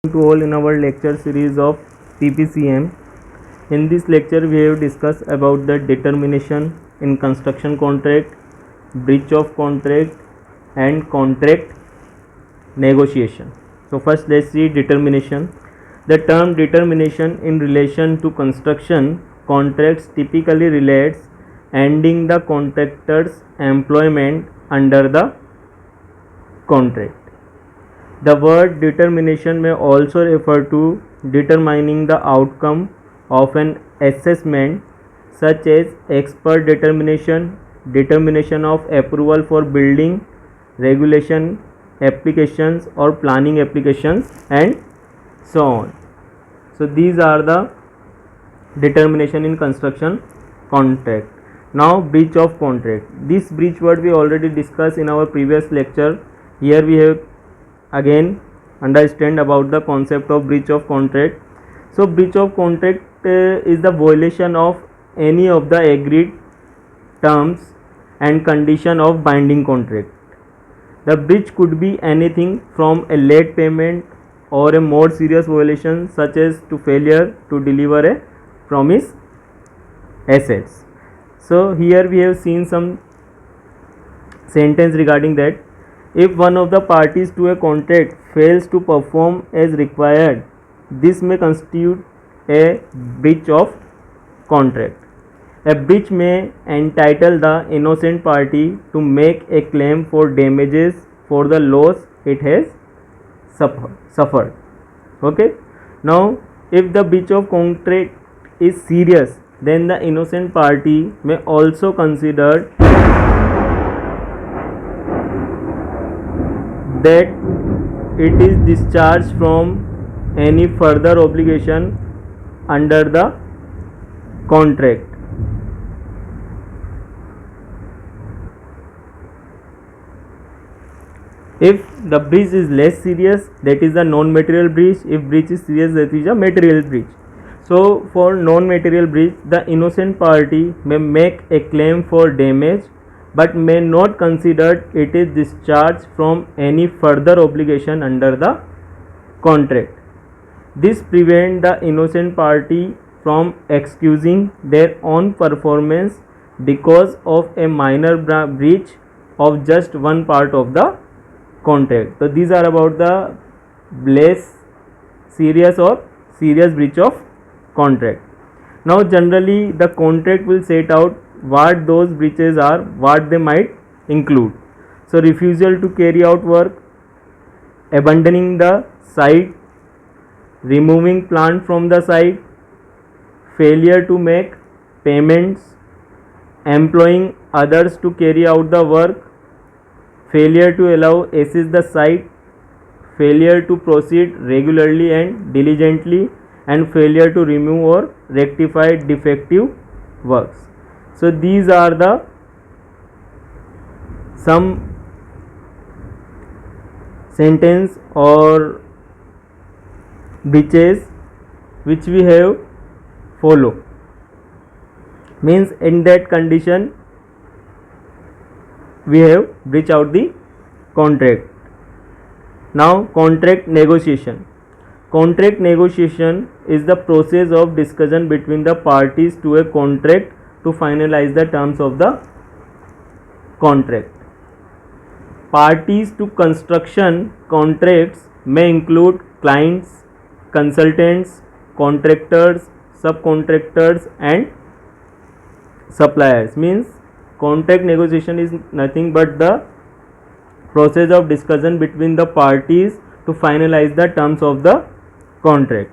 To all in our lecture series of PPCM. In this lecture, we have discussed about the determination in construction contract, breach of contract, and contract negotiation. So first, let's see determination. The term determination in relation to construction contracts typically relates ending the contractor's employment under the contract. The word determination may also refer to determining the outcome of an assessment, such as expert determination, determination of approval for building regulation applications or planning applications, and so on. So these are the determination in construction contract. Now breach of contract. This breach word we already discussed in our previous lecture. Here we have again understand about the concept of breach of contract. So breach of contract is the violation of any of the agreed terms and condition of binding contract. The breach could be anything from a late payment or a more serious violation, such as to failure to deliver a promised assets. So here we have seen some sentence regarding that. If one of the parties to a contract fails to perform as required, this may constitute a breach of contract. A breach may entitle the innocent party to make a claim for damages for the loss it has suffered. Okay. Now, if the breach of contract is serious, then the innocent party may also consider that it is discharged from any further obligation under the contract. If the breach is less serious, that is a non-material breach. If breach is serious, that is a material breach. So for non-material breach, the innocent party may make a claim for damage but may not consider it is discharged from any further obligation under the contract. This prevents the innocent party from excusing their own performance because of a minor breach of just one part of the contract. So these are about the less serious or serious breach of contract. Now generally the contract will set out what those breaches are, what they might include. So refusal to carry out work, abandoning the site, removing plant from the site, failure to make payments, employing others to carry out the work, failure to allow access the site, failure to proceed regularly and diligently, and failure to remove or rectify defective works. So these are the some sentence or breaches which we have follow. Means in that condition we have breach out the contract. Now contract negotiation. Contract negotiation is the process of discussion between the parties to a contract to finalize the terms of the contract. Parties to construction contracts may include clients, consultants, contractors, subcontractors, and suppliers. Means contract negotiation is nothing but the process of discussion between the parties to finalize the terms of the contract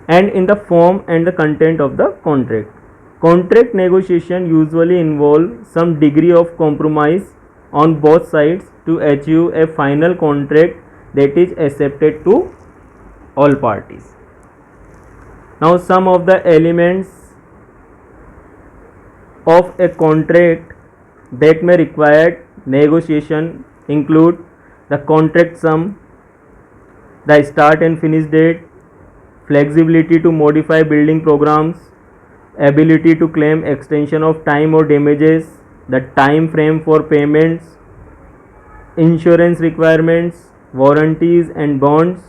and in the form and the content of the contract. Contract negotiation usually involves some degree of compromise on both sides to achieve a final contract that is accepted to all parties. Now some of the elements of a contract that may require negotiation include the contract sum, the start and finish date, flexibility to modify building programs, ability to claim extension of time or damages, the time frame for payments, insurance requirements, warranties and bonds,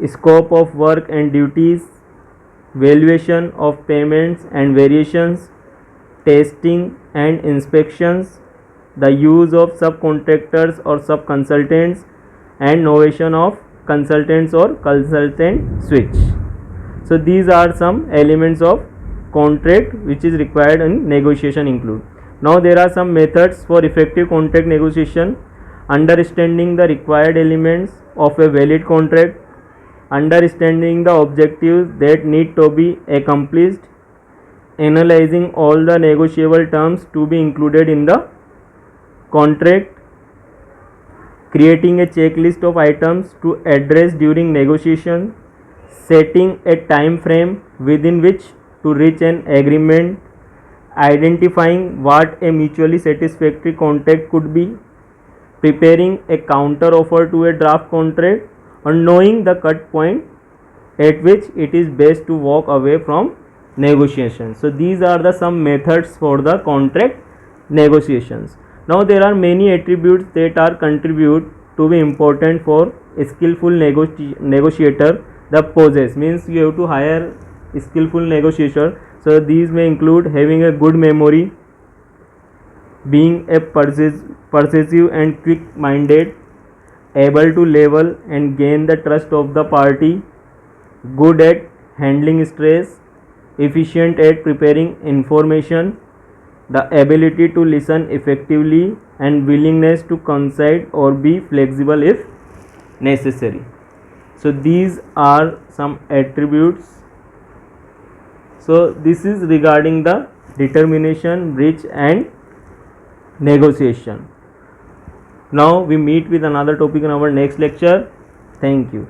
scope of work and duties, valuation of payments and variations, testing and inspections, the use of subcontractors or subconsultants, and novation of consultants or consultant switch. So these are some elements of contract which is required in negotiation include. Now there are some methods for effective contract negotiation: understanding the required elements of a valid contract, understanding the objectives that need to be accomplished, analyzing all the negotiable terms to be included in the contract, creating a checklist of items to address during negotiation, setting a time frame within which to reach an agreement, identifying what a mutually satisfactory contract could be, preparing a counter offer to a draft contract, and knowing the cut point at which it is best to walk away from negotiation. So these are the some methods for the contract negotiations. Now there are many attributes that are contribute to be important for a skillful negotiator. The possess means you have to hire a skillful negotiator. So these may include having a good memory, being a persuasive and quick minded, able to level and gain the trust of the party, good at handling stress, efficient at preparing information, the ability to listen effectively, and willingness to concede or be flexible if necessary. So these are some attributes. So this is regarding the determination, breach and negotiation. Now we meet with another topic in our next lecture. Thank you.